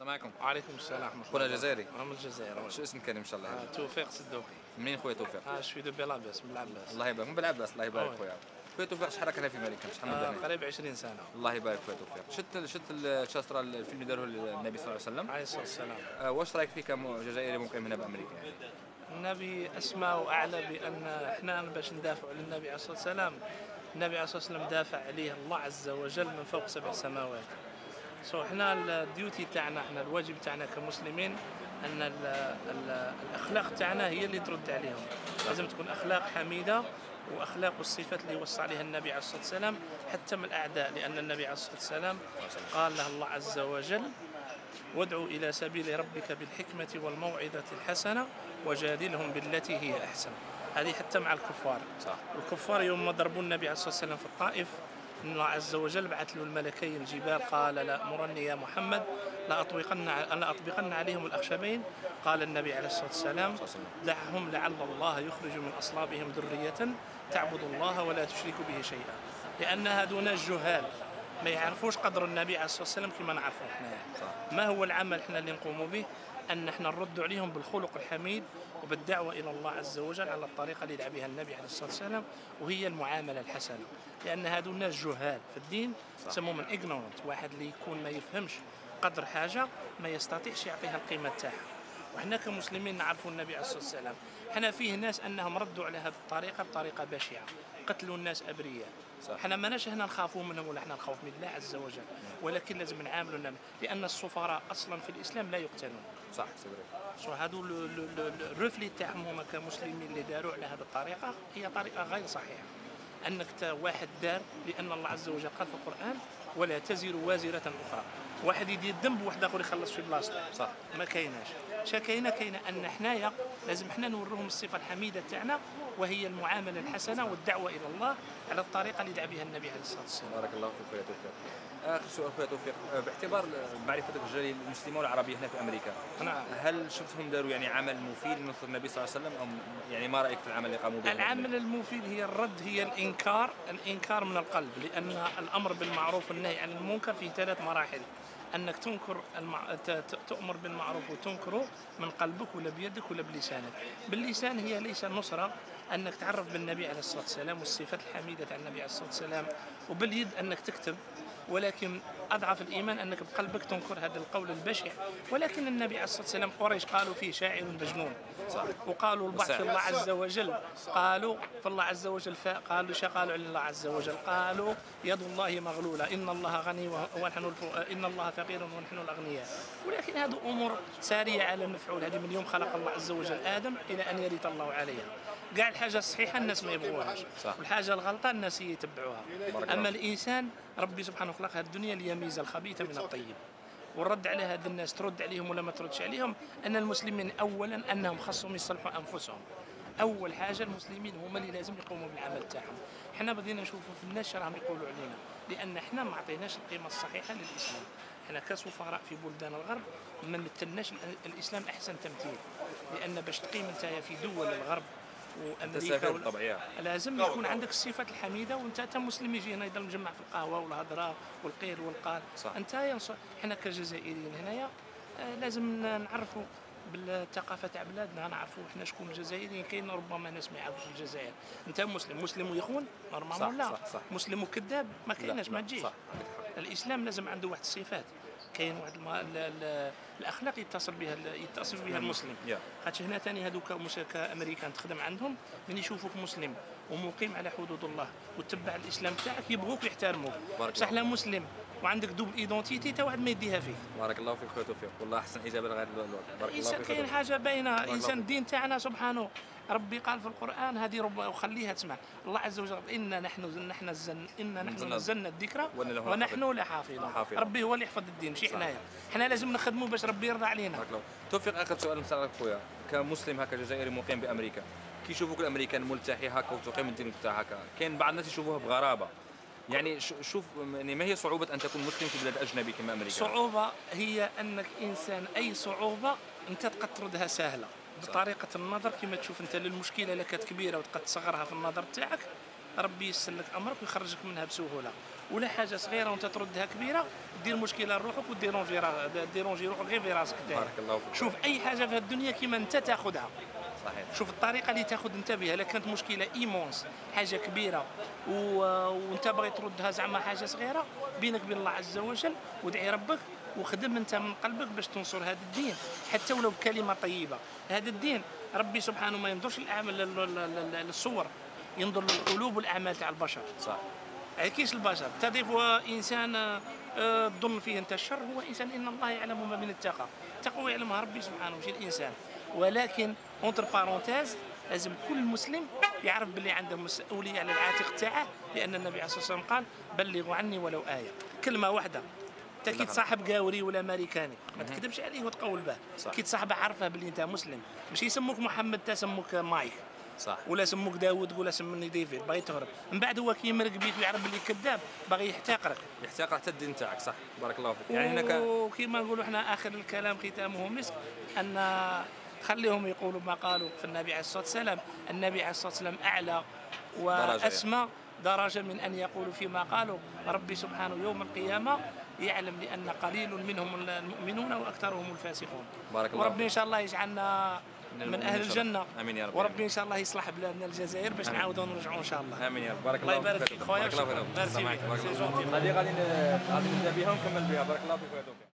السلام عليكم. وعليكم السلام ورحمة الله. خونا جزائري. أنا من الجزائر. شو اسمك كريم ان شاء الله؟ توفيق صدوقي. منين خويا توفيق؟ شوي دو بلاباس من العباس. الله يبارك من بالعباس. الله يبارك خويا. خويا توفيق شحال راك هنا في امريكا؟ شحال مده هنا؟ قريب 20 سنة. الله يبارك خويا توفيق. شفت الشاسطره الفيلم اللي داروه النبي صلى الله عليه وسلم؟ عليه الصلاة والسلام. واش رايك فيه كجزائري مقيم هنا بامريكا يعني؟ النبي أسمى وأعلى بأن إحنا باش ندافعوا للنبي عليه الصلاة والسلام. النبي عليه الصلاة والسلام دافع عليه الله عز وجل من فوق 7 سماوات. احنا الديوتي تاعنا، احنا الواجب تاعنا كمسلمين ان الاخلاق تاعنا هي اللي ترد عليهم. لازم تكون اخلاق حميده واخلاق والصفات اللي وصى عليها النبي عليه الصلاه والسلام حتى من الاعداء، لان النبي عليه الصلاه والسلام قال له الله عز وجل: وادعو الى سبيل ربك بالحكمه والموعظه الحسنه وجادلهم بالتي هي احسن. هذه حتى مع الكفار. صح. الكفار يوم ما ضربوا النبي عليه الصلاه والسلام في الطائف، إن الله عز وجل بعث له الملكين الجبال، قال: لا أمرني يا محمد لأطبقن عليهم الأخشبين. قال النبي عليه الصلاة والسلام: دعهم لعل الله يخرج من أصلابهم ذرية تعبد الله ولا تشرك به شيئا. لأن هذو ناس جهال ما يعرفوش قدر النبي عليه الصلاة والسلام كما نعرفه احنا. ما هو العمل احنا اللي نقوم به؟ أن احنا نرد عليهم بالخلق الحميد وبالدعوة إلى الله عز وجل على الطريقة اللي يدعى بها النبي عليه الصلاة والسلام، وهي المعاملة الحسنة. لأن هذو الناس جهال في الدين، يسموهم من ignorant، واحد اللي يكون ما يفهمش قدر حاجة ما يستطيعش يعطيها القيمة تاعها. وإحنا كمسلمين نعرفوا النبي عليه الصلاة والسلام، احنا فيه ناس أنهم ردوا على هذه الطريقة بطريقة بشعة، قتلوا الناس أبرياء. احنا ماناش هنا نخافوا منهم ولا احنا نخاف من الله عز وجل، ولكن لازم نعاملوا الناس، لأن السفراء أصلا في الإسلام لا يقتلون. صح سي هذو الرفلي تاعهم هما كمسلمين اللي داروا على هذه الطريقة هي طريقة غير صحيحة. أنك واحد دار، لأن الله عز وجل قال في القرآن: ولا تزر وازرة أخرى. واحد يدير ذنب وواحد آخر يخلص في بلاصته. صح. ما كايناش. كاينه أن حنايا لازم حنا نوريهم الصفة الحميدة تاعنا، وهي المعاملة الحسنة والدعوة إلى الله على الطريقة اللي دعا بها النبي عليه الصلاة والسلام. بارك الله فيك خويا توفيق. آخر سؤال خويا توفيق، باعتبار معرفتك الجالية المسلمة والعربية هنا في أمريكا، نعم، هل شفتهم داروا يعني عمل مفيد من نصر النبي صلى الله عليه وسلم، أو يعني ما رأيك في العمل اللي قاموا به؟ العمل المفيد هي الرد، هي الإنكار من القلب، لأن الأمر بالمعروف والنهي عن المنكر فيه 3 مراحل. أنك تؤمر بالمعروف وتنكره من قلبك ولا بيدك ولا بلسانك. باللسان هي ليس نصرة، أنك تعرف بالنبي عليه الصلاة والسلام والصفات الحميدة عن النبي عليه الصلاة والسلام، وباليد أنك تكتب، ولكن أضعف الإيمان أنك بقلبك تنكر هذا القول البشع. ولكن النبي عليه الصلاة والسلام قريش قالوا فيه شاعر مجنون، وقالوا البعض في الله عز وجل، قالوا في الله عز وجل، قالوا على الله عز وجل، قالوا يد الله مغلولة، إن الله غني ونحن إن الله فقير ونحن الأغنياء. ولكن هذه أمور سارية على المفعول، هذه من يوم خلق الله عز وجل آدم إلى أن يرث الله عليها. قاع الحاجة الصحيحة الناس ما يبغوهاش، والحاجة الغلطة الناس يتبعوها. أما الإنسان ربي سبحانه خلق هذه الدنيا ليميز الخبيث من الطيب، والرد على هذا الناس ترد عليهم ولا ما تردش عليهم، أن المسلمين أولا أنهم خصهم يصلحوا أنفسهم. أول حاجة المسلمين هما اللي لازم يقوموا بالعمل تاعهم. حنا بدينا نشوفوا في الناس راهم يقولوا علينا، لأن حنا ما عطيناش القيمة الصحيحة للإسلام. حنا كسفراء في بلدان الغرب ما مثلناش الإسلام أحسن تمثيل، لأن باش تقيم انت في دول الغرب وامريكا لازم يكون عندك الصفات الحميده، وانت مسلم يجي هنا يضل مجمع في القهوه والهضره والقيل والقال. انت حنا كجزائريين هنايا لازم نعرفوا بالثقافه تاع بلادنا، نعرفوا حنا شكون الجزائريين. كاين ربما ناس ما يعرفوش الجزائر. انت مسلم ويخون نورمالمون، لا مسلم وكذاب ما كايناش، ما تجيش. الاسلام لازم عنده واحد الصفات، كاين واحد الاخلاق يتصف بها المسلم. خاطر هنا ثاني هذوك كامريكان تخدم عندهم، من يشوفوك مسلم ومقيم على حدود الله وتتبع الاسلام تاعك يبغوك ويحترموك. بصح لا مسلم وعندك دوبل ايدونتيتي تا واحد ما يديها فيك. بارك الله فيك خويا توفيق، والله احسن اجابه لغايه الوقت. بارك الله فيك. كاين حاجه باينه، الانسان الدين تاعنا سبحانه ربي قال في القران، هذه وخليها تسمع الله عز وجل: إنا نحن نزلنا الذكر ونحن لحافظون. ربي هو اللي يحفظ الدين ماشي حنايا. حنا لازم نخدموا باش ربي يرضى علينا. توفيق، اخر سؤال نسالك خويا، كمسلم هكا جزائري مقيم بامريكا، كي يشوفوك الامريكان ملتحي هكا وتقيم الدين بتاعك هكا، كاين بعض الناس يشوفوها بغرابه، يعني شوف يعني ما هي صعوبه ان تكون مسلم في بلاد اجنبي كما امريكا؟ صعوبه هي انك انسان، اي صعوبه انت تقد تردها سهله بطريقه النظر، كما تشوف انت للمشكله اللي كانت كبيره وتقد تصغرها في النظر تاعك، ربي ييسر لك امرك ويخرجك منها بسهوله. ولا حاجه صغيره وانت تردها كبيره دير مشكله لروحك وديرونجي روحك غير في راسك. بارك الله فيك. شوف اي حاجه في الدنيا كيما انت تاخذها. صحيح. شوف الطريقه اللي تاخذ انت بها، الا كانت مشكله ايمونس حاجه كبيره وانت باغي تردها زعما حاجه صغيره، بينك وبين الله عز وجل وادعي ربك وخدم انت من قلبك باش تنصر هذا الدين حتى ولو بكلمه طيبه. هذا الدين ربي سبحانه ما ينظرش الاعمال للصور، ينظر للقلوب والاعمال تاع البشر. صح. كيش البشر تضيف انسان تظن فيه انت الشر، هو انسان ان الله يعلم ما بين التقى، التقوى يعلمها ربي سبحانه ماشي الانسان. ولكن اونتر بارونتيز لازم كل مسلم يعرف باللي عنده مسؤوليه على العاتق تاعه، لان النبي عليه الصلاه والسلام قال بلغوا عني ولو ايه، كلمه واحده. انت كي تصاحب قاوري ولا امريكاني ما تكذبش عليه وتقول به. كي تصاحبه عارفه باللي انت مسلم، مش يسموك محمد تسموك مايك. صح. ولا سموك داوود ولا سمني ديفيد، باغي تهرب من بعد هو كي يمرق بيك ويعرف باللي كذاب باغي يحتقرك حتى الدين تاعك. صح. بارك الله فيك. يعني هناك وكيما نقولوا احنا اخر الكلام ختامه مسك، ان خليهم يقولوا ما قالوا في النبي عليه الصلاه والسلام. النبي عليه الصلاه والسلام اعلى واسمى درجه من ان يقولوا فيما قالوا. ربي سبحانه يوم القيامه يعلم لان قليل منهم المؤمنون واكثرهم الفاسقون. بارك الله. وربي ان شاء الله يجعلنا من اهل الجنه. امين يا رب. وربي ان شاء الله يصلح بلادنا الجزائر باش نعاودوا نرجعوا ان شاء الله. امين يا رب. بارك الله الله يبارك فيك خويا. بارك الله فيك. ميرسي بك. هذه غادي نبدا بها ونكمل بها. بارك الله فيك.